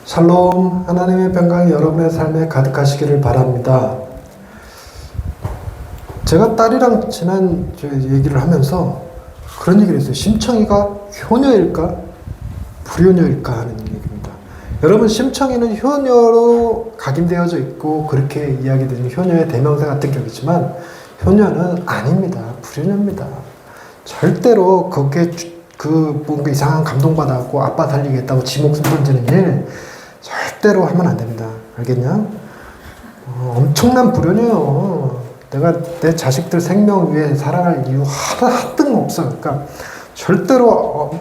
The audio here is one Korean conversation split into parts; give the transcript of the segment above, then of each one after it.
샬롬, 하나님의 평강이 여러분의 삶에 가득하시기를 바랍니다. 제가 딸이랑 지난 얘기를 하면서 그런 얘기를 했어요. 심청이가 효녀일까? 불효녀일까? 하는 얘기입니다. 여러분, 심청이는 효녀로 각인되어져 있고 그렇게 이야기되는 효녀의 대명사 같은 격이지만 효녀는 아닙니다. 불효녀입니다. 절대로 거기에 뭔가 이상한 감동받아갖고 아빠 살리겠다고 지 목숨 던지는 일 절대로 하면 안 됩니다. 알겠냐? 엄청난 불효녀요. 내가 내 자식들 생명 위에 살아갈 이유 하등 없어. 그러니까 절대로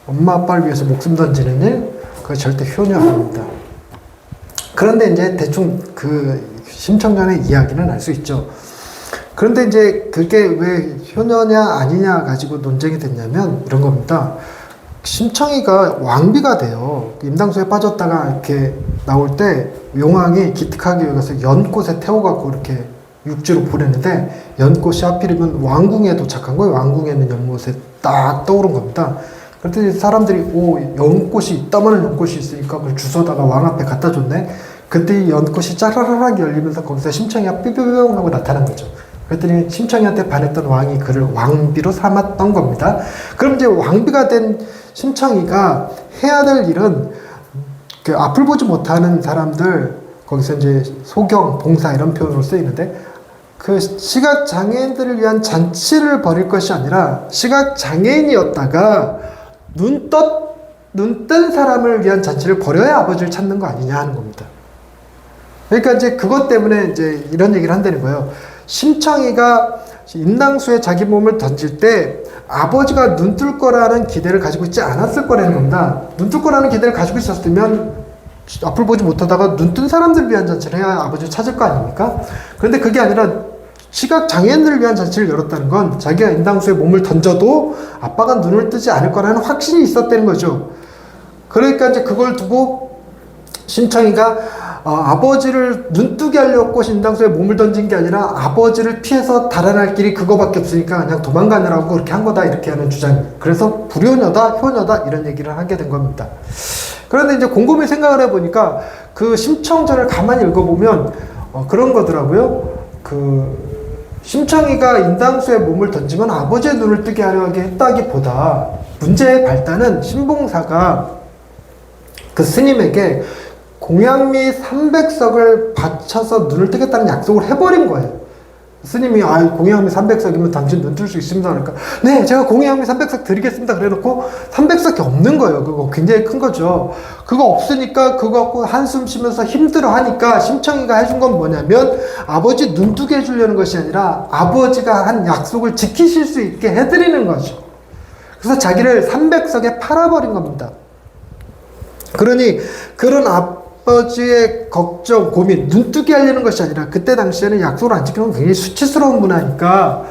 엄마 아빠를 위해서 목숨 던지는 일 그거 절대 효녀 아닙니다. 그런데 이제 대충 그 심청전의 이야기는 알 수 있죠. 그런데 이제 그게 왜 효녀냐 아니냐 가지고 논쟁이 됐냐면 이런 겁니다. 심청이가 왕비가 돼요. 임당수에 빠졌다가 이렇게 나올 때 용왕이 기특하게 여기서 연꽃에 태워갖고 이렇게 육지로 보내는데 연꽃이 하필이면 왕궁에 도착한 거예요. 왕궁에 있는 연못에 딱 떠오른 겁니다. 그랬더니 사람들이 연꽃이 이따만한 연꽃이 있으니까 그걸 주워다가 왕 앞에 갖다 줬네. 그때 이 연꽃이 짜라라락 열리면서 거기서 심청이가 삐삐삐 하고 나타난 거죠. 그랬더니 심청이한테 반했던 왕이 그를 왕비로 삼았던 겁니다. 그럼 이제 왕비가 된 심청이가 해야 될 일은 그 앞을 보지 못하는 사람들 거기서 이제 소경, 봉사 이런 표현으로 쓰이는데 그 시각 장애인들을 위한 잔치를 벌일 것이 아니라 시각 장애인이었다가 눈 뜬 사람을 위한 잔치를 벌여야 아버지를 찾는 거 아니냐 하는 겁니다. 그러니까 이제 그것 때문에 이제 이런 얘기를 한다는 거예요. 심청이가 임당수에 자기 몸을 던질 때 아버지가 눈 뜰 거라는 기대를 가지고 있지 않았을 거라는 겁니다. 눈 뜰 거라는 기대를 가지고 있었으면 앞을 보지 못하다가 눈 뜬 사람들을 위한 잔치를 해야 아버지를 찾을 거 아닙니까? 그런데 그게 아니라 시각 장애인들을 위한 잔치를 열었다는 건 자기가 임당수에 몸을 던져도 아빠가 눈을 뜨지 않을 거라는 확신이 있었다는 거죠. 그러니까 이제 그걸 두고 심청이가 아버지를 눈뜨게 하려고 임당수에 몸을 던진 게 아니라 아버지를 피해서 달아날 길이 그거밖에 없으니까 그냥 도망가느라고 그렇게 한 거다 이렇게 하는 주장이에요. 그래서 불효녀다 효녀다 이런 얘기를 하게 된 겁니다. 그런데 이제 곰곰이 생각을 해보니까 그 심청전을 가만히 읽어보면 그런 거더라고요. 그 심청이가 임당수에 몸을 던지면 아버지의 눈을 뜨게 하려고 했다기보다 문제의 발단은 신봉사가 그 스님에게 공양미 300석을 바쳐서 눈을 뜨겠다는 약속을 해버린 거예요. 스님이 공양미 300석이면 당신 눈 뜰 수 있습니다. 그러니까 네, 제가 공양미 300석 드리겠습니다. 그래놓고 300석이 없는 거예요. 그거 굉장히 큰 거죠. 그거 없으니까 그거 갖고 한숨 쉬면서 힘들어 하니까 심청이가 해준 건 뭐냐면 아버지 눈 뜨게 해주려는 것이 아니라 아버지가 한 약속을 지키실 수 있게 해드리는 거죠. 그래서 자기를 300석에 팔아버린 겁니다. 그러니 그런 아버지의 걱정, 고민, 눈뜨게 하려는 것이 아니라 그때 당시에는 약속을 안 지키는 건 굉장히 수치스러운 문화니까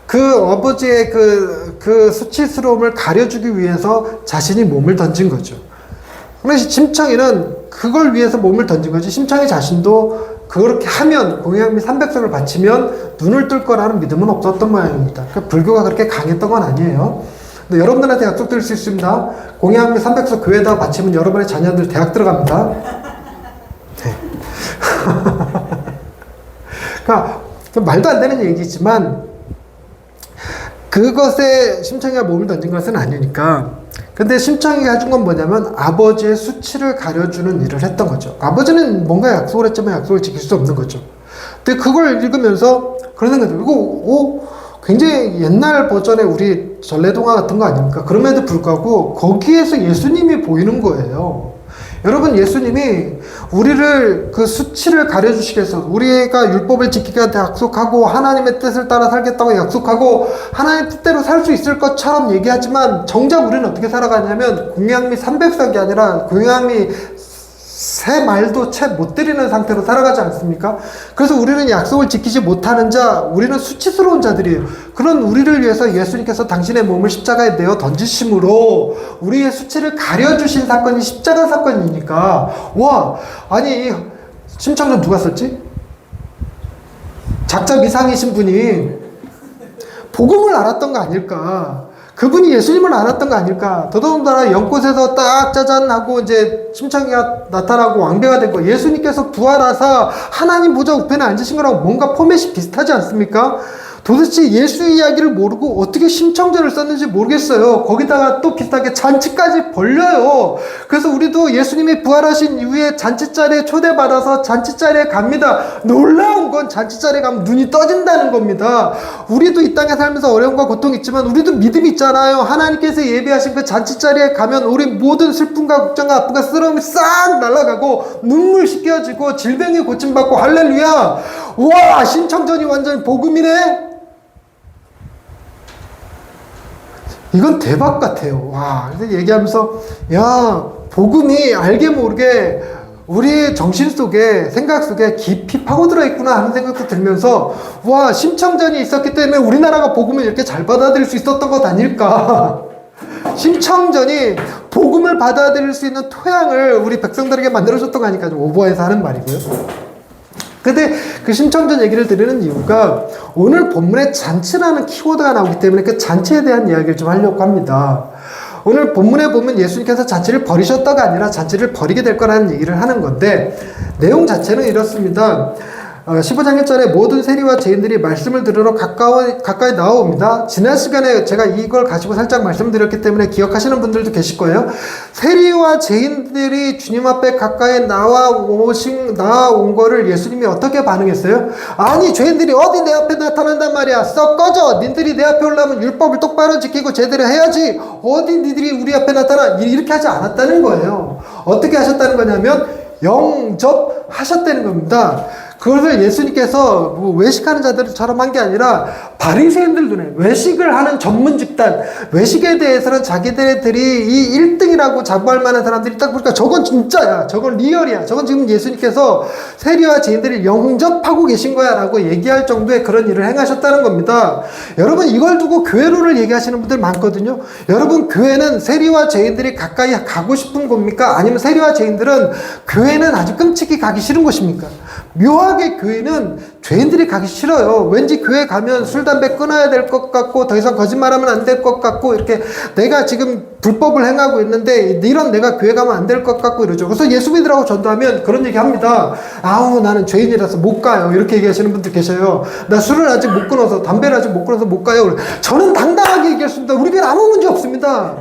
그 아버지의 그 수치스러움을 가려주기 위해서 자신이 몸을 던진 거죠. 그래서 심청이는 그걸 위해서 몸을 던진 거지 심청이 자신도 그렇게 하면 공양미 300석을 바치면 눈을 뜰 거라는 믿음은 없었던 모양입니다. 그러니까 불교가 그렇게 강했던 건 아니에요. 근데 여러분들한테 약속드릴 수 있습니다. 공양미 300석 교회에다 바치면 여러분의 자녀들 대학 들어갑니다. 네. 그러니까 말도 안 되는 얘기지만 그것에 심청이가 몸을 던진 것은 아니니까. 근데 심청이가 해준 건 뭐냐면 아버지의 수치를 가려주는 일을 했던 거죠. 아버지는 뭔가 약속을 했지만 약속을 지킬 수 없는 거죠. 근데 그걸 읽으면서 그런 생각이 들어요. 이거 굉장히 옛날 버전의 우리 전래동화 같은 거 아닙니까? 그럼에도 불구하고 거기에서 예수님이 보이는 거예요. 여러분, 예수님이 우리를 그 수치를 가려주시기 위해서 우리가 율법을 지키겠다고 약속하고 하나님의 뜻을 따라 살겠다고 약속하고 하나님의 뜻대로 살 수 있을 것처럼 얘기하지만 정작 우리는 어떻게 살아가냐면 공양미 300석이 아니라 공양미 새 말도 채 못 들이는 상태로 살아가지 않습니까? 그래서 우리는 약속을 지키지 못하는 자, 우리는 수치스러운 자들이에요. 그런 우리를 위해서 예수님께서 당신의 몸을 십자가에 내어 던지심으로 우리의 수치를 가려주신 사건이 십자가 사건이니까 아니 심청전 누가 썼지? 작자 미상이신 분이 복음을 알았던 거 아닐까? 그분이 예수님을 알았던 거 아닐까? 더더군다나 연꽃에서 딱 짜잔 하고 이제 심청이가 나타나고 왕비가 된 거. 예수님께서 부활하사 하나님 보좌 우편에 앉으신 거랑 뭔가 포맷이 비슷하지 않습니까? 도대체 예수 이야기를 모르고 어떻게 심청전을 썼는지 모르겠어요. 거기다가 또 비슷하게 잔치까지 벌려요. 그래서 우리도 예수님이 부활하신 이후에 잔치자리에 초대받아서 잔치자리에 갑니다. 놀라운 건 잔치자리에 가면 눈이 떠진다는 겁니다. 우리도 이 땅에 살면서 어려움과 고통이 있지만 우리도 믿음이 있잖아요. 하나님께서 예비하신 그 잔치자리에 가면 우리 모든 슬픔과 걱정과 아픔과 쓰러움이 싹 날아가고 눈물 씻겨지고 질병이 고침받고 할렐루야. 와, 심청전이 완전 복음이네. 이건 대박 같아요. 와, 그래서 얘기하면서, 야, 복음이 알게 모르게 우리의 정신 속에, 생각 속에 깊이 파고들어 있구나 하는 생각도 들면서, 와, 심청전이 있었기 때문에 우리나라가 복음을 이렇게 잘 받아들일 수 있었던 것 아닐까. 심청전이 복음을 받아들일 수 있는 토양을 우리 백성들에게 만들어줬던 거 아닐까. 좀 오버해서 하는 말이고요. 근데 그 심청전 얘기를 드리는 이유가 오늘 본문에 잔치라는 키워드가 나오기 때문에 그 잔치에 대한 이야기를 좀 하려고 합니다. 오늘 본문에 보면 예수님께서 잔치를 버리셨다가 아니라 잔치를 버리게 될 거라는 얘기를 하는 건데 내용 자체는 이렇습니다. 15장 1절에 모든 세리와 죄인들이 말씀을 들으러 가까이 나옵니다. 지난 시간에 제가 이걸 가지고 살짝 말씀드렸기 때문에 기억하시는 분들도 계실 거예요. 세리와 죄인들이 주님 앞에 가까이 나온 거를 예수님이 어떻게 반응했어요? 아니, 죄인들이 어디 내 앞에 나타난단 말이야. 썩 꺼져. 니들이 내 앞에 올라오면 율법을 똑바로 지키고 제대로 해야지. 어디 니들이 우리 앞에 나타나. 이렇게 하지 않았다는 거예요. 어떻게 하셨다는 거냐면 영접하셨다는 겁니다. 그것을 예수님께서 뭐 외식하는 자들처럼 한 게 아니라 바리새인들 눈에 외식을 하는 전문 집단, 외식에 대해서는 자기들이 이 1등이라고 자부할 만한 사람들이 딱 보니까 저건 진짜야, 저건 리얼이야, 저건 지금 예수님께서 세리와 죄인들을 영접하고 계신 거야 라고 얘기할 정도의 그런 일을 행하셨다는 겁니다. 여러분, 이걸 두고 교회로를 얘기하시는 분들 많거든요. 여러분, 교회는 세리와 죄인들이 가까이 가고 싶은 곳입니까? 아니면 세리와 죄인들은 교회는 아주 끔찍이 가기 싫은 곳입니까? 묘하게 교회는 죄인들이 가기 싫어요. 왠지 교회 가면 술, 담배 끊어야 될 것 같고 더 이상 거짓말하면 안 될 것 같고 이렇게 내가 지금 불법을 행하고 있는데 이런 내가 교회 가면 안 될 것 같고 이러죠. 그래서 예수 믿으라고 전도하면 그런 얘기 합니다. 아우, 나는 죄인이라서 못 가요. 이렇게 얘기하시는 분들 계셔요. 나 술을 아직 못 끊어서, 담배를 아직 못 끊어서 못 가요. 저는 당당하게 얘기했습니다. 우리 교회는 아무 문제 없습니다.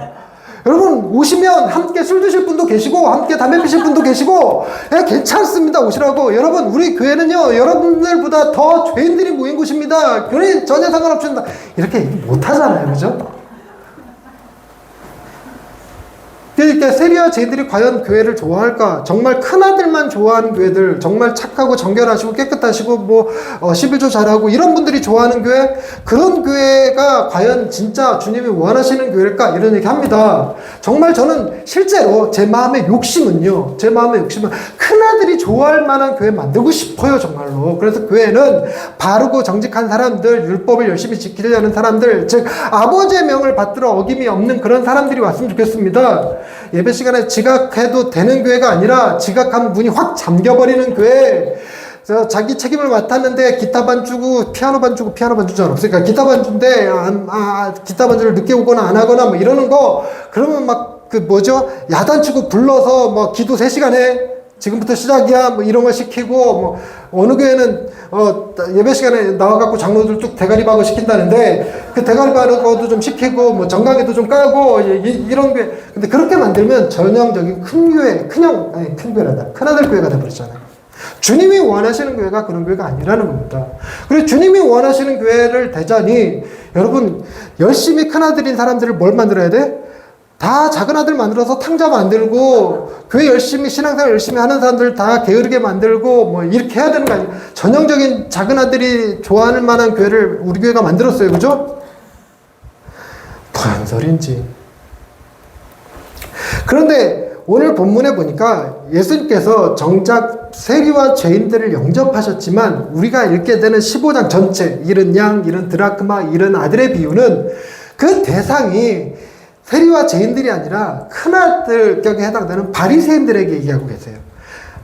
여러분, 오시면 함께 술 드실 분도 계시고 함께 담배 피실 분도 계시고 괜찮습니다. 오시라고. 여러분, 우리 교회는요 여러분들보다 더 죄인들이 모인 곳입니다. 교회 전혀 상관없습니다. 이렇게 얘기 못하잖아요. 그죠? 그러니까 세리와 죄인들이 과연 교회를 좋아할까? 정말 큰아들만 좋아하는 교회들, 정말 착하고 정결하시고 깨끗하시고 뭐 11조 잘하고 이런 분들이 좋아하는 교회, 그런 교회가 과연 진짜 주님이 원하시는 교회일까? 이런 얘기 합니다. 정말 저는 실제로 제 마음의 욕심은 큰아들이 좋아할 만한 교회 만들고 싶어요. 정말로. 그래서 교회는 바르고 정직한 사람들, 율법을 열심히 지키려는 사람들, 즉 아버지의 명을 받들어 어김이 없는 그런 사람들이 왔으면 좋겠습니다. 예배 시간에 지각해도 되는 교회가 아니라 지각하면 문이 확 잠겨버리는 교회. 자기 책임을 맡았는데 기타 반주고 피아노 반주고 피아노 반주는 없으니까 기타 반주인데 기타 반주를 늦게 오거나 안 하거나 뭐 이러는 거, 그러면 막 야단치고 불러서 뭐 기도 3시간 해, 지금부터 시작이야 뭐 이런 거 시키고, 뭐 어느 교회는 예배 시간에 나와갖고 장로들 쭉 대가리 박어 시킨다는데 그 대가리 박어도 좀 시키고 뭐 정강이도 좀 까고 이런 교회. 근데 그렇게 만들면 전형적인 큰 교회란다, 큰아들 교회가 돼버리잖아요. 주님이 원하시는 교회가 그런 교회가 아니라는 겁니다. 그리고 주님이 원하시는 교회를 되자니 여러분, 열심히 큰아들인 사람들을 뭘 만들어야 돼? 다 작은 아들 만들어서 탕자 만들고 교회 열심히 신앙생활 열심히 하는 사람들 다 게으르게 만들고 뭐 이렇게 해야 되는 거 아니에요? 전형적인 작은 아들이 좋아하는 만한 교회를 우리 교회가 만들었어요. 그죠? 무슨 소린지. 그런데 오늘 본문에 보니까 예수님께서 정작 세리와 죄인들을 영접하셨지만 우리가 읽게 되는 15장 전체, 잃은 양, 잃은 드라크마, 잃은 아들의 비유는 그 대상이 세리와 죄인들이 아니라 큰아들 격에 해당되는 바리새인들에게 얘기하고 계세요.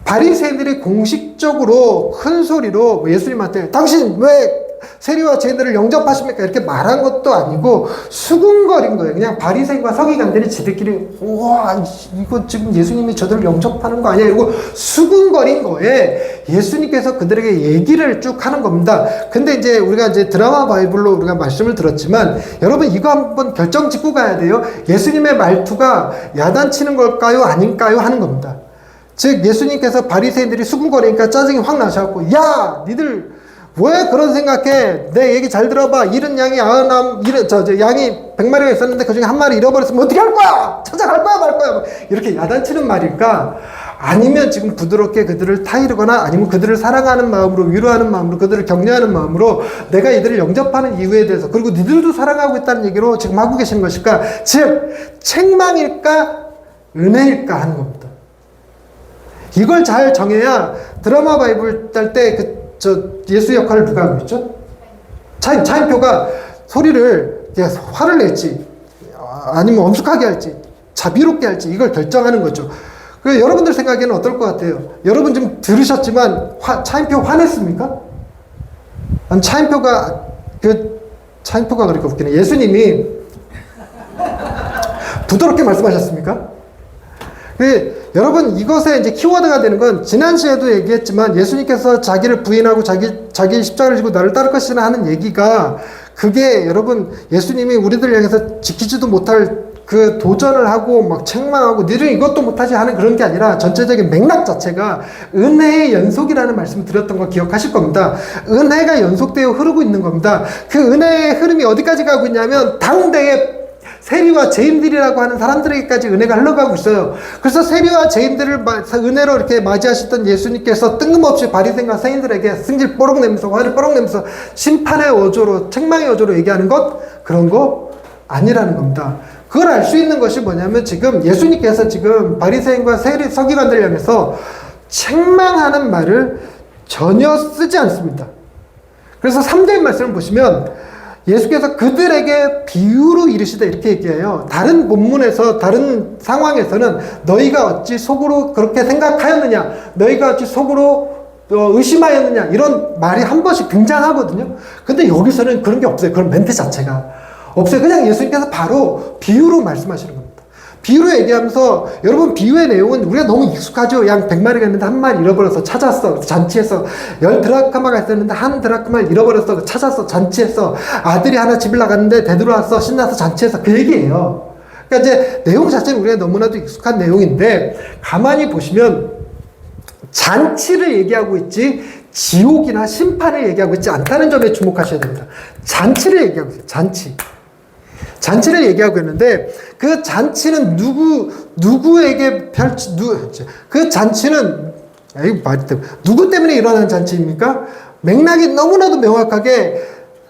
바리새인들이 공식적으로 큰 소리로 예수님한테 당신 왜 세리와 죄인들을 영접하십니까? 이렇게 말한 것도 아니고 수군거린 거예요. 그냥 바리새인과 서기관들이 지들끼리 우와 이거 지금 예수님이 저들을 영접하는 거 아니야? 이러고 수군거린 거에 예수님께서 그들에게 얘기를 쭉 하는 겁니다. 근데 이제 우리가 이제 드라마 바이블로 우리가 말씀을 들었지만 여러분 이거 한번 결정 짓고 가야 돼요. 예수님의 말투가 야단치는 걸까요? 아닌가요? 하는 겁니다. 즉 예수님께서 바리새인들이 수군거리니까 짜증이 확 나셔갖고 야 니들 왜 그런 생각해? 내 얘기 잘 들어봐. 잃은 양이 양이 100마리가 있었는데 그중에 한 마리 잃어버렸으면 어떻게 할 거야? 찾아갈 거야 말 거야? 이렇게 야단치는 말일까? 아니면 지금 부드럽게 그들을 타이르거나 아니면 그들을 사랑하는 마음으로 위로하는 마음으로 그들을 격려하는 마음으로 내가 이들을 영접하는 이유에 대해서 그리고 니들도 사랑하고 있다는 얘기로 지금 하고 계신 것일까? 즉 책망일까? 은혜일까 하는 겁니다. 이걸 잘 정해야 드라마 바이블 딸 때 예수 역할을 누가 하고 있죠? 차인표가 소리를 화를 낼지 아니면 엄숙하게 할지 자비롭게 할지 이걸 결정하는 거죠. 그래서 여러분들 생각에는 어떨 것 같아요? 여러분 좀 들으셨지만 차인표 화냈습니까? 아니 차인표가 그러니까 웃기네. 예수님이 부드럽게 말씀하셨습니까? 여러분 이것의 이제 키워드가 되는 건 지난 시에도 얘기했지만 예수님께서 자기를 부인하고 자기 십자가를 지고 나를 따를 것이라 하는 얘기가 그게 여러분 예수님이 우리들 향해서 지키지도 못할 그 도전을 하고 막 책망하고 너희는 이것도 못하지 하는 그런 게 아니라 전체적인 맥락 자체가 은혜의 연속이라는 말씀을 드렸던 거 기억하실 겁니다. 은혜가 연속되어 흐르고 있는 겁니다. 그 은혜의 흐름이 어디까지 가고 있냐면 당대의 세리와 죄인들이라고 하는 사람들에게까지 은혜가 흘러가고 있어요. 그래서 세리와 죄인들을 은혜로 이렇게 맞이하셨던 예수님께서 뜬금없이 바리새인과 세인들에게 승질 뽀록 내면서 화를 뽀록 내면서 심판의 어조로 책망의 어조로 얘기하는 것 그런 거 아니라는 겁니다. 그걸 알 수 있는 것이 뭐냐면 지금 예수님께서 지금 바리새인과 세리 서기관들 향해서 책망하는 말을 전혀 쓰지 않습니다. 그래서 3절 말씀을 보시면 예수께서 그들에게 비유로 이르시되 이렇게 얘기해요. 다른 본문에서 다른 상황에서는 너희가 어찌 속으로 그렇게 생각하였느냐, 너희가 어찌 속으로 의심하였느냐 이런 말이 한 번씩 등장하거든요. 근데 여기서는 그런 게 없어요. 그런 멘트 자체가 없어요. 그냥 예수님께서 바로 비유로 말씀하시는 겁니다. 비유로 얘기하면서 여러분 비유의 내용은 우리가 너무 익숙하죠. 양 100마리가 있는데 한 마리 잃어버려서 찾았어. 잔치해서 10드라크마가 있었는데 한 드라크마를 잃어버려서 찾았어. 잔치해서 아들이 하나 집을 나갔는데 되돌아왔어. 신나서 잔치해서 그 얘기예요. 그러니까 이제 내용 자체는 우리가 너무나도 익숙한 내용인데 가만히 보시면 잔치를 얘기하고 있지 지옥이나 심판을 얘기하고 있지 않다는 점에 주목하셔야 됩니다. 잔치를 얘기하고 있어요. 잔치를 얘기하고 있는데 그 잔치는 누구에게 그 잔치는 누구 때문에 일어나는 잔치입니까? 맥락이 너무나도 명확하게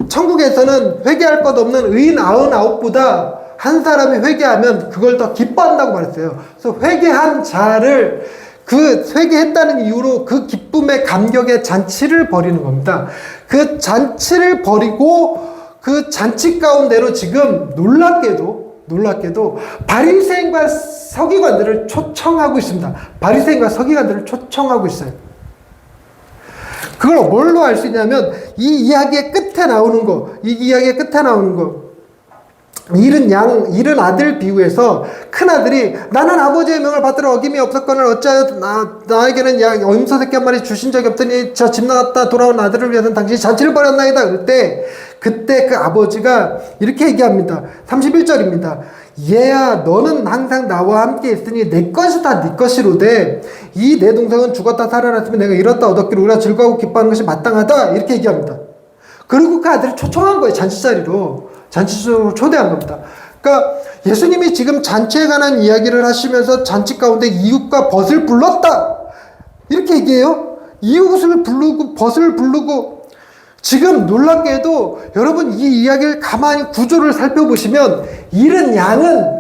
천국에서는 회개할 것 없는 의인 99보다 한 사람이 회개하면 그걸 더 기뻐한다고 말했어요. 그래서 회개한 자를 그 회개했다는 이유로 그 기쁨의 감격의 잔치를 벌이는 겁니다. 그 잔치를 벌이고 그 잔치 가운데로 지금 놀랍게도 바리새인과 서기관들을 초청하고 있습니다. 바리새인과 서기관들을 초청하고 있어요. 그걸 뭘로 알 수 있냐면 이 이야기의 끝에 나오는 거, 잃은 아들 비유에서 큰 아들이 나는 아버지의 명을 받들어 어김이 없었거늘 어찌하여 나에게는 염소 새끼 한 마리 주신 적이 없더니 저 집 나갔다 돌아온 아들을 위해서는 당신이 잔치를 벌였나이다. 그때 그 아버지가 이렇게 얘기합니다. 31절입니다. 얘야 너는 항상 나와 함께 있으니 내 것이 다 네 것이로되 이 내 동생은 죽었다 살아났으면 내가 잃었다 얻었기를 우리가 즐거워하고 기뻐하는 것이 마땅하다. 이렇게 얘기합니다. 그리고 그 아들을 초청한 거예요. 잔치자리로 초대한 겁니다. 그러니까 예수님이 지금 잔치에 관한 이야기를 하시면서 잔치 가운데 이웃과 벗을 불렀다. 이렇게 얘기해요. 이웃을 부르고 벗을 부르고 지금 놀랍게도 여러분 이 이야기를 가만히 구조를 살펴보시면 잃은 양은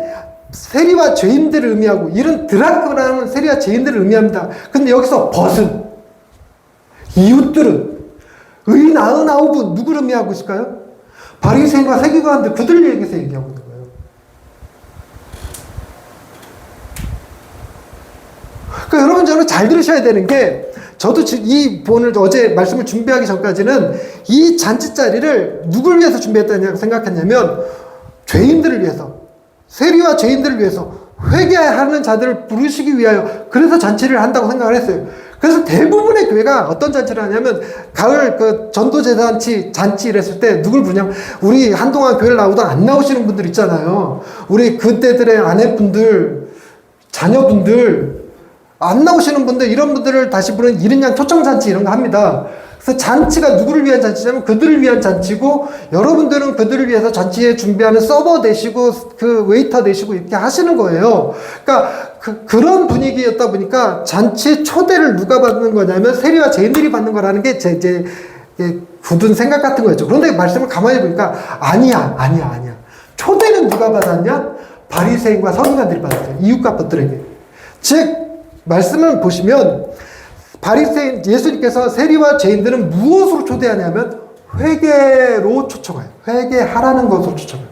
세리와 죄인들을 의미하고 잃은 드라크마는 세리와 죄인들을 의미합니다. 근데 여기서 벗은 이웃들은 의인 99분 누구를 의미하고 있을까요? 바리새인과 서기관들 그들 얘기해서 얘기하고 있는 거예요. 그러니까 여러분 저는 잘 들으셔야 되는 게 저도 이 본을 어제 말씀을 준비하기 전까지는 이 잔치 자리를 누굴 위해서 준비했다고 생각했냐면 죄인들을 위해서, 세리와 죄인들을 위해서 회개하는 자들을 부르시기 위하여 그래서 잔치를 한다고 생각을 했어요. 그래서 대부분의 교회가 어떤 잔치를 하냐면 가을 그 전도제잔치 이랬을 때 누굴 부르냐면 우리 한동안 교회를 나오다 안 나오시는 분들 있잖아요. 우리 그때들의 아내분들, 자녀분들 안 나오시는 분들, 이런 분들을 다시 부르는 이른 양 초청잔치 이런 거 합니다. 그래서 잔치가 누구를 위한 잔치냐면 그들을 위한 잔치고, 여러분들은 그들을 위해서 잔치에 준비하는 서버 되시고 그 웨이터 되시고 이렇게 하시는 거예요. 그러니까 그런 분위기였다 보니까 잔치의 초대를 누가 받는 거냐면 세리와 죄인들이 받는 거라는 게 제 굳은 생각 같은 거였죠. 그런데 말씀을 가만히 보니까 아니야. 초대는 누가 받았냐? 바리새인과 서기관들이 받았어요. 이웃과 벗들에게. 즉 말씀을 보시면 바리새인, 예수님께서 세리와 죄인들은 무엇으로 초대하냐면 회개로 초청해요. 회개하라는 것으로 초청해요.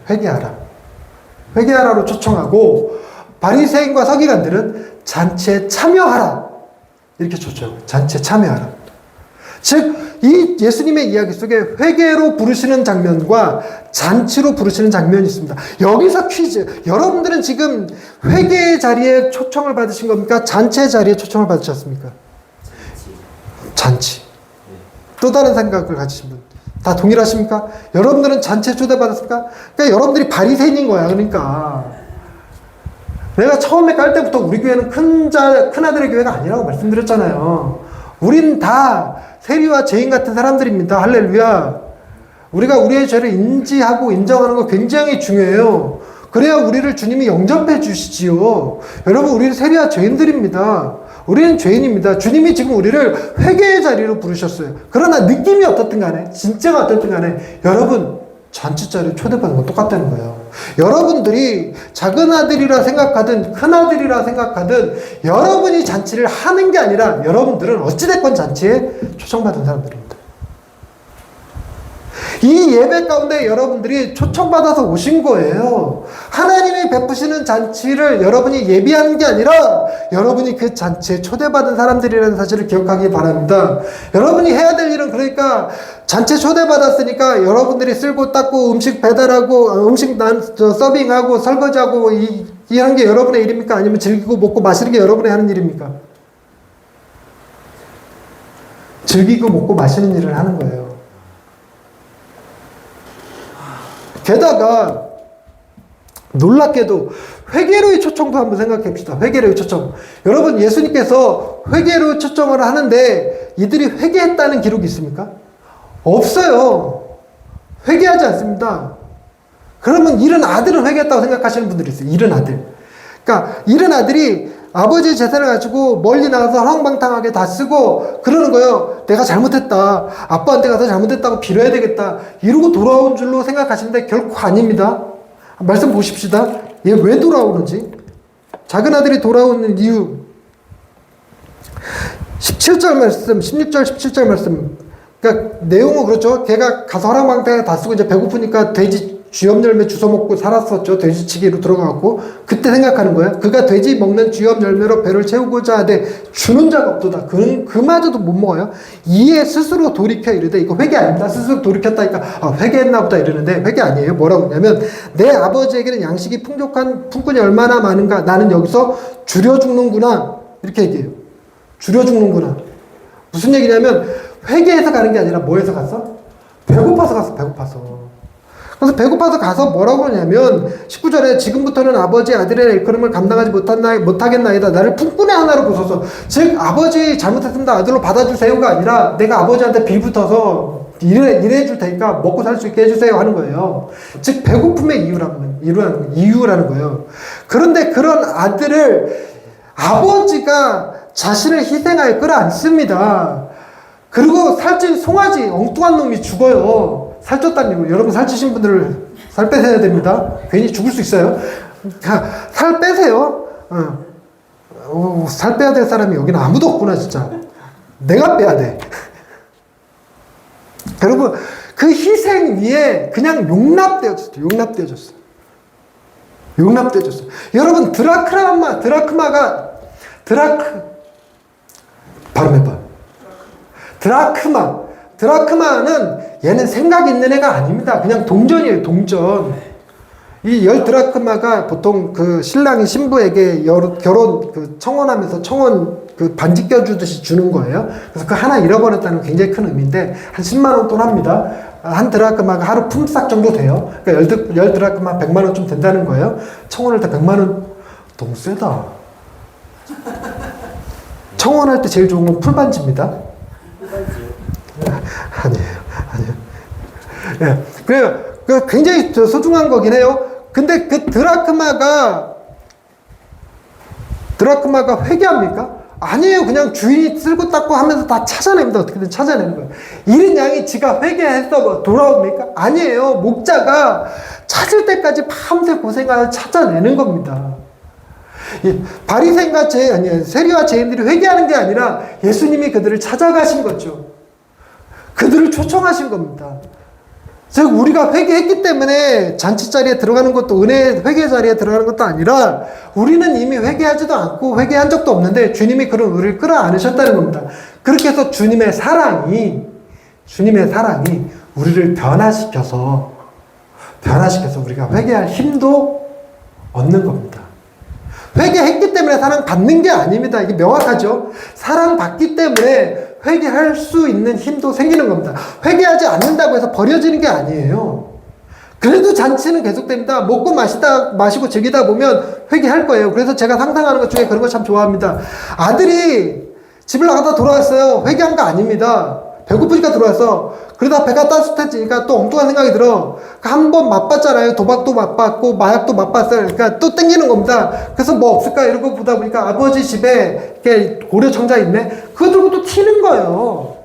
회개하라로 초청하고, 바리새인과 서기관들은 잔치에 참여하라 이렇게 초청해요. 잔치에 참여하라. 즉 이 예수님의 이야기 속에 회개로 부르시는 장면과 잔치로 부르시는 장면이 있습니다. 여기서 퀴즈. 여러분들은 지금 회개의 자리에 초청을 받으신 겁니까? 잔치의 자리에 초청을 받으셨습니까? 잔치. 또 다른 생각을 가지신 분 다 동일하십니까? 여러분들은 잔치에 초대받았습니까? 그러니까 여러분들이 바리새인인 거야. 그러니까 내가 처음에 깔 때부터 우리 교회는 큰아들의 교회가 아니라고 말씀드렸잖아요. 우린 다 세리와 죄인 같은 사람들입니다. 할렐루야. 우리가 우리의 죄를 인지하고 인정하는 거 굉장히 중요해요. 그래야 우리를 주님이 영접해 주시지요. 여러분, 우리는 세리와 죄인들입니다. 우리는 죄인입니다. 주님이 지금 우리를 회개의 자리로 부르셨어요. 그러나 느낌이 어떻든 간에, 진짜가 어떻든 간에 여러분 잔치 자리에 초대받는 건 똑같다는 거예요. 여러분들이 작은 아들이라 생각하든 큰 아들이라 생각하든 여러분이 잔치를 하는 게 아니라 여러분들은 어찌됐건 잔치에 초청받은 사람들입니다. 이 예배 가운데 여러분들이 초청받아서 오신 거예요. 하나님이 베푸시는 잔치를 여러분이 예비하는 게 아니라 여러분이 그 잔치에 초대받은 사람들이라는 사실을 기억하기 바랍니다. 여러분이 해야 될 일은, 그러니까 잔치에 초대받았으니까 여러분들이 쓸고 닦고 음식 배달하고 서빙하고 설거지하고 이런 게 여러분의 일입니까? 아니면 즐기고 먹고 마시는 게 여러분이 하는 일입니까? 즐기고 먹고 마시는 일을 하는 거예요. 게다가 놀랍게도 회개로의 초청도 한번 생각해 봅시다. 회개로의 초청. 여러분, 예수님께서 회개로 초청을 하는데 이들이 회개했다는 기록이 있습니까? 없어요. 회개하지 않습니다. 그러면 잃은 아들은 회개했다고 생각하시는 분들이 있어요. 잃은 아들. 그러니까 잃은 아들이 아버지의 재산을 가지고 멀리 나가서 허랑방탕하게 다 쓰고 그러는 거예요. 내가 잘못했다. 아빠한테 가서 잘못했다고 빌어야 되겠다. 이러고 돌아온 줄로 생각하시는데 결코 아닙니다. 말씀 보십시다. 얘 왜 돌아오는지. 작은 아들이 돌아오는 이유. 17절 말씀, 16절, 17절 말씀. 그러니까 내용은 그렇죠. 걔가 가서 허랑방탕하게 다 쓰고 이제 배고프니까 돼지 쥐염 열매 주워 먹고 살았었죠. 돼지치기로 들어가고. 그때 생각하는 거야. 그가 돼지 먹는 쥐염 열매로 배를 채우고자 하되 주는 자가 없도다. 그마저도 못 먹어요. 이에 스스로 돌이켜 이르되, 이거 회개 아닙니다. 스스로 돌이켰다니까 회개했나 보다 이러는데 회개 아니에요. 뭐라고 했냐면, 내 아버지에게는 양식이 풍족한 품꾼이 얼마나 많은가. 나는 여기서 줄여 죽는구나. 이렇게 얘기해요. 줄여 죽는구나. 무슨 얘기냐면 회개해서 가는 게 아니라 뭐해서 갔어? 배고파서 갔어. 그래서 배고파서 가서 뭐라고 하냐면 19절에 지금부터는 아버지의 아들의 일컬음을 감당하지 못하겠나이다. 나를 품꾼의 하나로 보소서. 즉 아버지 잘못했습니다. 아들로 받아주세요가 아니라 내가 아버지한테 빌붙어서 일해 줄 테니까 먹고 살 수 있게 해주세요 하는 거예요. 즉 배고픔의 이유라는 거예요. 그런데 그런 아들을 아버지가 자신을 희생하여 끌어안습니다. 그리고 살찐 송아지 엉뚱한 놈이 죽어요. 살쪘다는 이유로. 여러분 살찌신 분들 살 빼셔야 됩니다. 괜히 죽을 수 있어요. 그러니까 살 빼세요. 살 빼야 될 사람이 여기는 아무도 없구나 진짜. 내가 빼야 돼. 여러분 그 희생 위에 그냥 용납되어졌어요. 용납되어졌어요. 여러분 발음해봐. 드라크마는 얘는 생각 있는 애가 아닙니다. 그냥 동전이에요, 동전. 이 10드라크마가 보통 그 신랑이 신부에게 결혼 청혼하면서 청혼 반지 껴주듯이 주는 거예요. 그래서 그 하나 잃어버렸다는 게 굉장히 큰 의미인데, 한 10만원 돈 합니다. 한 드라크마가 하루 품삯 정도 돼요. 그러니까 10드라크마 100만원 좀 된다는 거예요. 청혼할 때 100만원 너무 세다. 청혼할 때 제일 좋은 건 풀반지입니다. 아니에요. 예. 그래요. 굉장히 소중한 거긴 해요. 근데 그 드라크마가 회개합니까? 아니에요. 그냥 주인이 쓸고 닦고 하면서 다 찾아냅니다. 어떻게든 찾아내는 거예요. 잃은 양이 지가 회개해서 뭐 돌아옵니까? 아니에요. 목자가 찾을 때까지 밤새 고생하여 찾아내는 겁니다. 바리새인과 세리와 죄인들이 회개하는 게 아니라 예수님이 그들을 찾아가신 거죠. 그들을 초청하신 겁니다. 즉 우리가 회개했기 때문에 잔치 자리에 들어가는 것도, 은혜 회개 자리에 들어가는 것도 아니라, 우리는 이미 회개하지도 않고 회개한 적도 없는데 주님이 그런 우리를 끌어안으셨다는 겁니다. 그렇게 해서 주님의 사랑이 우리를 변화시켜서 우리가 회개할 힘도 얻는 겁니다. 회개했기 때문에 사랑받는 게 아닙니다. 이게 명확하죠? 사랑받기 때문에 회개할 수 있는 힘도 생기는 겁니다. 회개하지 않는다고 해서 버려지는 게 아니에요. 그래도 잔치는 계속됩니다. 먹고 마시고 즐기다 보면 회개할 거예요. 그래서 제가 상상하는 것 중에 그런 거 참 좋아합니다. 아들이 집을 나가다 돌아왔어요. 회개한 거 아닙니다. 배고프니까 들어왔어. 그러다 배가 따뜻해지니까 또 엉뚱한 생각이 들어. 한 번 맛봤잖아요. 도박도 맛봤고 마약도 맛봤어요. 그러니까 또 땡기는 겁니다. 그래서 뭐 없을까 이러고 보다 보니까 아버지 집에 이렇게 고려청자 있네. 그거 들고 또 튀는 거예요.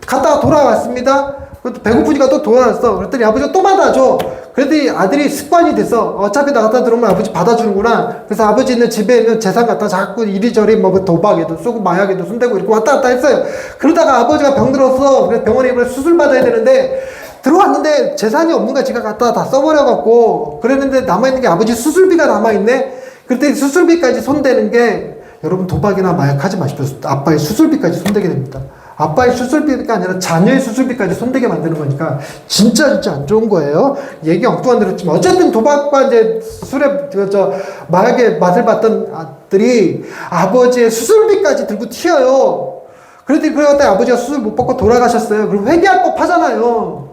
갔다가 돌아왔습니다. 배고프니까 또 돌아왔어. 그랬더니 아버지가 또 받아줘. 그랬더니 아들이 습관이 됐어. 어차피 나갔다 들어오면 아버지 받아주는구나. 그래서 아버지 있는 집에 있는 재산 갖다 자꾸 이리저리 뭐 도박에도 쓰고 마약에도 손대고 이렇게 왔다 갔다 했어요. 그러다가 아버지가 병들어서 그래서 병원에 입원해 수술 받아야 되는데, 들어왔는데 재산이 없는 거 지가 갖다 다 써버려갖고, 그랬는데 남아있는 게 아버지 수술비가 남아있네. 그랬더니 수술비까지 손대는 게, 여러분 도박이나 마약 하지 마십시오. 아빠의 수술비까지 손대게 됩니다. 아빠의 수술비가 아니라 자녀의 수술비까지 손대게 만드는 거니까 진짜 안 좋은 거예요. 얘기 엉뚱한 대로 했지만 어쨌든 도박과 이제 술에 마약의 맛을 봤던 아들이 아버지의 수술비까지 들고 튀어요. 그랬더니 그랬더니 아버지가 수술 못 받고 돌아가셨어요. 그럼 회개할 법하잖아요.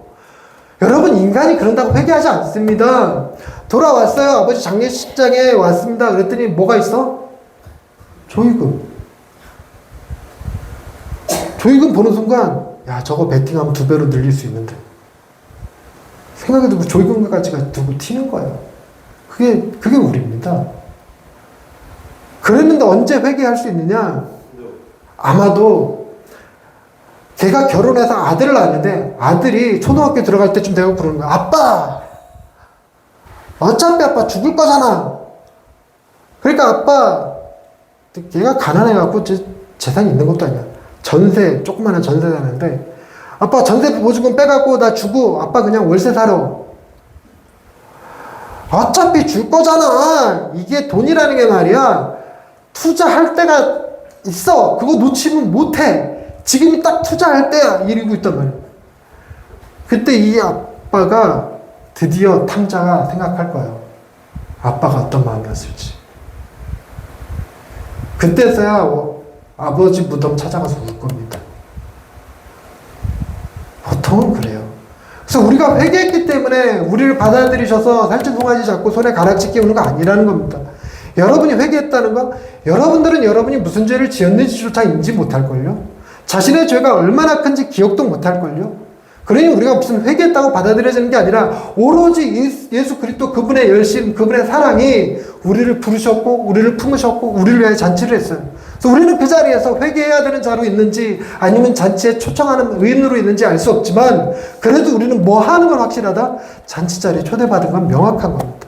여러분, 인간이 그런다고 회개하지 않습니다. 돌아왔어요. 아버지 장례식장에 왔습니다. 그랬더니 뭐가 있어? 조의금 보는 순간, 야, 저거 베팅하면 2배로 늘릴 수 있는데. 생각해도 조의금까지 두고 튀는 거예요. 그게 우리입니다. 그랬는데 언제 회개할 수 있느냐? 아마도 걔가 결혼해서 아들을 낳았는데, 아들이 초등학교 들어갈 때쯤 되고 그러는 거야. 아빠! 어차피 아빠 죽을 거잖아. 그러니까 아빠, 걔가 가난해갖고 재산이 있는 것도 아니야. 조그마한 전세 사는데, 아빠 전세 보증금 빼갖고 나 주고 아빠 그냥 월세 살아. 어차피 줄 거잖아. 이게 돈이라는 게 말이야, 투자할 때가 있어. 그거 놓치면 못해. 지금이 딱 투자할 때야. 이러고 있단 말이야. 그때 이 아빠가 드디어 탕자가 생각할 거예요. 아빠가 어떤 마음이었을지. 그때서야 아버지 무덤 찾아가서 울 겁니다. 보통은 그래요. 그래서 우리가 회개했기 때문에 우리를 받아들이셔서 살찐 송아지 잡고 손에 가락지 끼우는 거 아니라는 겁니다. 여러분이 회개했다는 거, 여러분들은 여러분이 무슨 죄를 지었는지조차 인지 못할걸요. 자신의 죄가 얼마나 큰지 기억도 못할걸요. 그러니 우리가 무슨 회개했다고 받아들여지는 게 아니라 오로지 예수 그리스도 그분의 열심, 그분의 사랑이 우리를 부르셨고 우리를 품으셨고 우리를 위해 잔치를 했어요. 그래서 우리는 그 자리에서 회개해야 되는 자로 있는지 아니면 잔치에 초청하는 의인으로 있는지 알 수 없지만, 그래도 우리는 뭐 하는 건 확실하다? 잔치 자리에 초대받은 건 명확한 겁니다.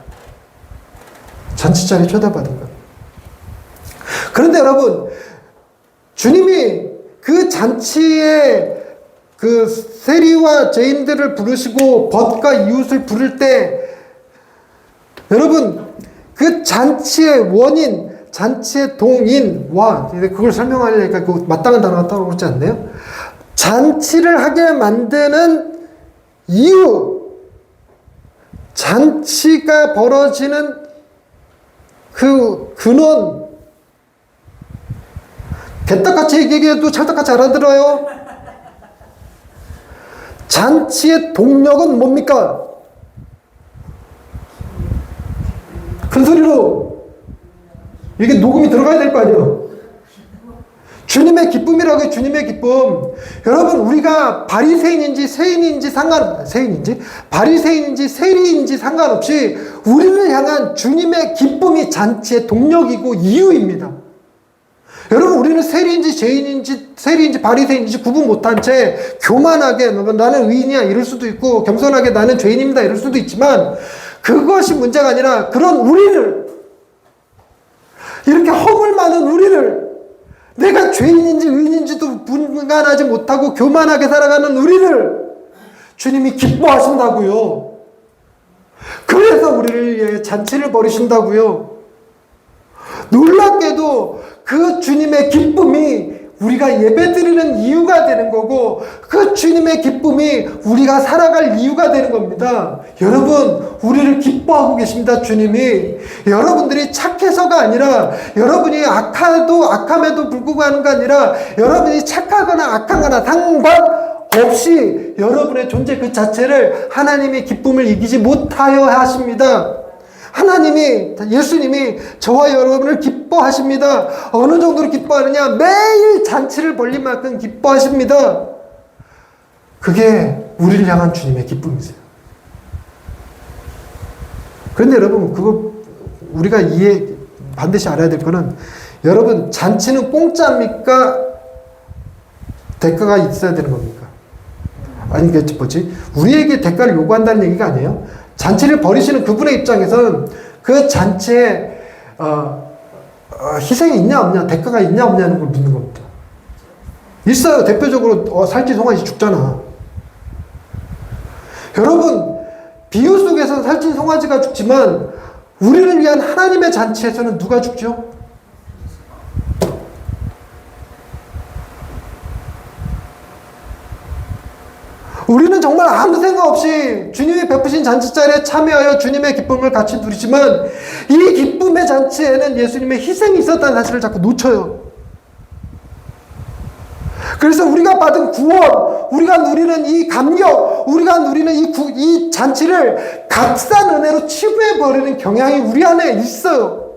잔치 자리에 초대받은 것. 그런데 여러분, 주님이 그 잔치에 그 세리와 죄인들을 부르시고 벗과 이웃을 부를 때, 여러분, 그 잔치의 원인, 잔치의 동인와, 그걸 설명하려니까 그 마땅한 단어가 따로 오지 않네요? 잔치를 하게 만드는 이유, 잔치가 벌어지는 그 근원, 개떡같이 얘기해도 찰떡같이 알아들어요. 잔치의 동력은 뭡니까? 큰 소리로. 이게 녹음이 들어가야 될 거 아니에요. 주님의 기쁨이라고 해요. 주님의 기쁨. 여러분, 우리가 바리새인인지 바리새인인지 세리인지 상관없이 우리를 향한 주님의 기쁨이 잔치의 동력이고 이유입니다. 여러분, 우리는 세리인지 바리새인인지 구분 못한 채 교만하게 나는 의인이야 이럴 수도 있고, 겸손하게 나는 죄인입니다 이럴 수도 있지만, 그것이 문제가 아니라 그런 우리를, 이렇게 허물 많은 우리를, 내가 죄인인지 의인인지도 분간하지 못하고 교만하게 살아가는 우리를 주님이 기뻐하신다고요. 그래서 우리를 위해 잔치를 벌이신다고요. 놀랍게도 그 주님의 기쁨이 우리가 예배드리는 이유가 되는 거고, 그 주님의 기쁨이 우리가 살아갈 이유가 되는 겁니다. 여러분, 우리를 기뻐하고 계십니다. 주님이. 여러분들이 착해서가 아니라, 여러분이 악함에도 불구하고 하는 게 아니라, 여러분이 착하거나 악하거나 상관없이 여러분의 존재 그 자체를 하나님의 기쁨을 이기지 못하여 하십니다. 하나님이, 예수님이 저와 여러분을 기뻐하십니다. 어느 정도로 기뻐하느냐? 매일 잔치를 벌린 만큼 기뻐하십니다. 그게 우리를 향한 주님의 기쁨이세요. 그런데 여러분, 그거 우리가 반드시 알아야 될 거는, 여러분, 잔치는 공짜입니까? 대가가 있어야 되는 겁니까? 아니, 우리에게 대가를 요구한다는 얘기가 아니에요. 잔치를 벌이시는 그분의 입장에서는 그 잔치에 희생이 있냐 없냐, 대가가 있냐 없냐는 걸 묻는 겁니다. 있어요. 대표적으로 살찐 송아지 죽잖아. 여러분, 비유 속에서는 살찐 송아지가 죽지만 우리를 위한 하나님의 잔치에서는 누가 죽죠? 우리는 정말 아무 생각 없이 주님이 베푸신 잔치 자리에 참여하여 주님의 기쁨을 같이 누리지만, 이 기쁨의 잔치에는 예수님의 희생이 있었다는 사실을 자꾸 놓쳐요. 그래서 우리가 받은 구원, 우리가 누리는 이 감격, 우리가 누리는 이 잔치를 값싼 은혜로 치부해버리는 경향이 우리 안에 있어요.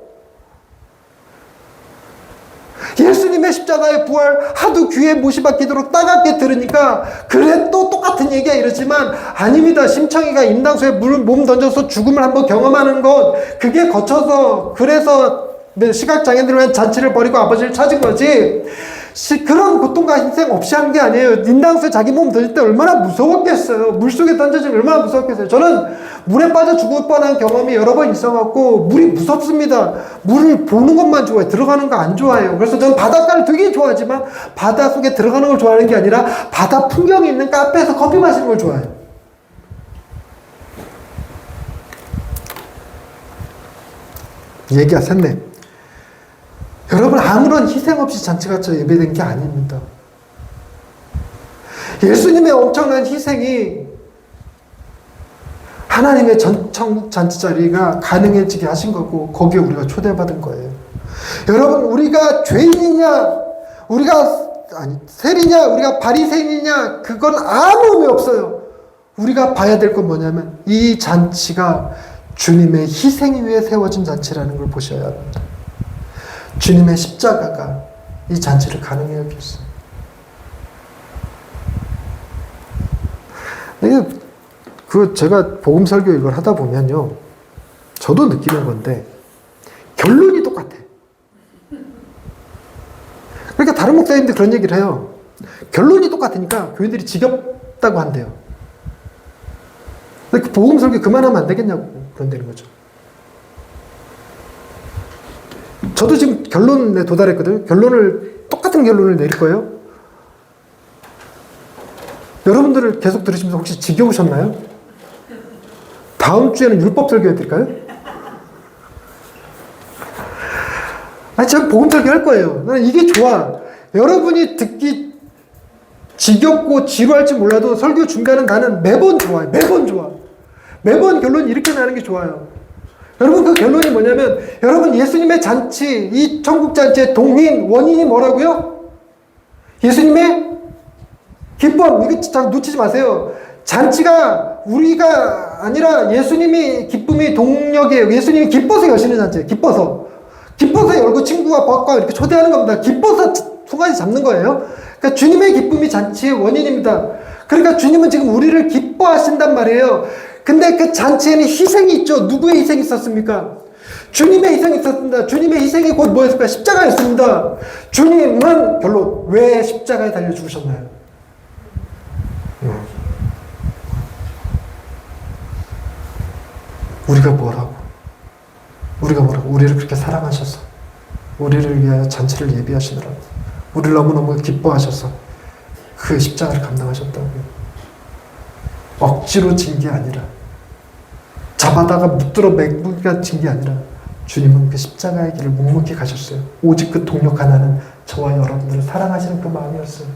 예수님의 십자가의 부활 하도 귀에 못이 박히도록 따갑게 들으니까, 그래 또 똑같은 얘기야 이러지만, 아닙니다. 심청이가 인당수에 몸 던져서 죽음을 한번 경험하는 것, 그게 거쳐서, 그래서 시각장애인들을 위한 잔치를 벌이고 아버지를 찾은 거지, 그런 고통과 희생 없이 한 게 아니에요. 인당수에 자기 몸 던질 때 얼마나 무서웠겠어요. 물속에 던져지면 얼마나 무서웠겠어요. 저는 물에 빠져 죽을 뻔한 경험이 여러 번 있어갖고 물이 무섭습니다. 물을 보는 것만 좋아해요. 들어가는 거 안 좋아해요. 그래서 저는 바닷가를 되게 좋아하지만 바다 속에 들어가는 걸 좋아하는 게 아니라 바다 풍경이 있는 카페에서 커피 마시는 걸 좋아해요. 얘기가 샜네. 여러분, 아무런 희생 없이 잔치가 예배된 게 아닙니다. 예수님의 엄청난 희생이 하나님의 천국 잔치 자리가 가능해지게 하신 거고, 거기에 우리가 초대받은 거예요. 여러분, 우리가 죄인이냐, 세리냐, 우리가 바리새인이냐, 그건 아무 의미 없어요. 우리가 봐야 될 건 뭐냐면, 이 잔치가 주님의 희생 위에 세워진 잔치라는 걸 보셔야 합니다. 주님의 십자가가 이 잔치를 가능해 여겼어요. 제가 복음 설교 이걸 하다 보면요, 저도 느끼는 건데 결론이 똑같아. 그러니까 다른 목사님들 그런 얘기를 해요. 결론이 똑같으니까 교인들이 지겹다고 한대요. 근데 복음 설교 그만하면 안 되겠냐고 그런다는 거죠. 저도 지금 결론에 도달했거든요. 똑같은 결론을 내릴 거예요. 여러분들을 계속 들으시면서 혹시 지겨우셨나요? 다음 주에는 율법 설교 해드릴까요? 제가 복음 설교 할 거예요. 나는 이게 좋아. 여러분이 듣기 지겹고 지루할지 몰라도 설교 중간은 나는 매번 좋아요. 매번 좋아. 매번 결론이 이렇게 나는 게 좋아요. 여러분, 그 결론이 뭐냐면, 여러분, 예수님의 잔치, 이 천국잔치의 동인, 원인이 뭐라고요? 예수님의 기쁨. 이거 진짜 놓치지 마세요. 잔치가 우리가 아니라 예수님이 기쁨이 동력이에요. 예수님이 기뻐서 여시는 잔치예요. 기뻐서. 기뻐서 열고 친구와 밥과 이렇게 초대하는 겁니다. 기뻐서 송아지 잡는 거예요. 그러니까 주님의 기쁨이 잔치의 원인입니다. 그러니까 주님은 지금 우리를 기뻐하신단 말이에요. 근데 그 잔치에는 희생이 있죠. 누구의 희생이 있었습니까? 주님의 희생이 있었습니다. 주님의 희생이 곧 뭐였을까? 십자가였습니다. 주님은 결론, 왜 십자가에 달려 죽으셨나요? 우리가 뭐라고? 우리를 그렇게 사랑하셔서, 우리를 위하여 잔치를 예비하시느라고, 우리를 너무너무 기뻐하셔서 그 십자가를 감당하셨다고요. 억지로 진 게 아니라, 잡아다가 붙들어 매기가 진 게 아니라, 주님은 그 십자가의 길을 묵묵히 가셨어요. 오직 그 동력 하나는 저와 여러분들을 사랑하시는 그 마음이었어요.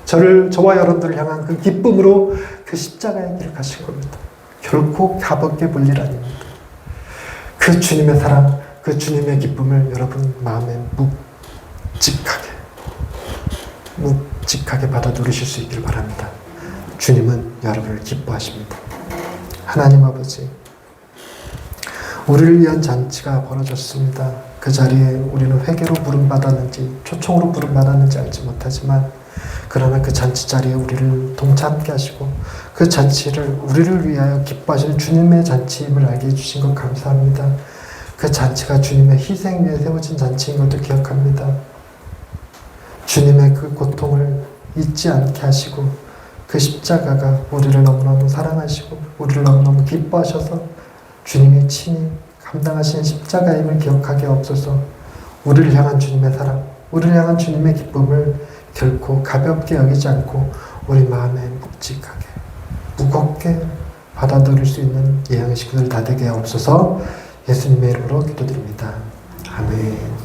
저와 여러분들을 향한 그 기쁨으로 그 십자가의 길을 가신 겁니다. 결코 가볍게 볼 일 아닙니다. 그 주님의 사랑, 그 주님의 기쁨을 여러분 마음에 묵직하게 받아 누리실 수 있길 바랍니다. 주님은 여러분을 기뻐하십니다. 하나님 아버지, 우리를 위한 잔치가 벌어졌습니다. 그 자리에 우리는 회개로 부름받았는지 초청으로 부름받았는지 알지 못하지만, 그러나 그 잔치 자리에 우리를 동참케 하시고 그 잔치를 우리를 위하여 기뻐하시는 주님의 잔치임을 알게 해주신 것 감사합니다. 그 잔치가 주님의 희생 위에 세워진 잔치인 것도 기억합니다. 주님의 그 고통을 잊지 않게 하시고 그 십자가가 우리를 너무너무 사랑하시고 우리를 너무너무 기뻐하셔서 주님이 친히 감당하신 십자가임을 기억하게 없어서 우리를 향한 주님의 사랑, 우리를 향한 주님의 기쁨을 결코 가볍게 여기지 않고 우리 마음에 묵직하게, 무겁게 받아들일 수 있는 예양의 식구들 다 되게 하옵소서. 예수님의 이름으로 기도드립니다. 아멘.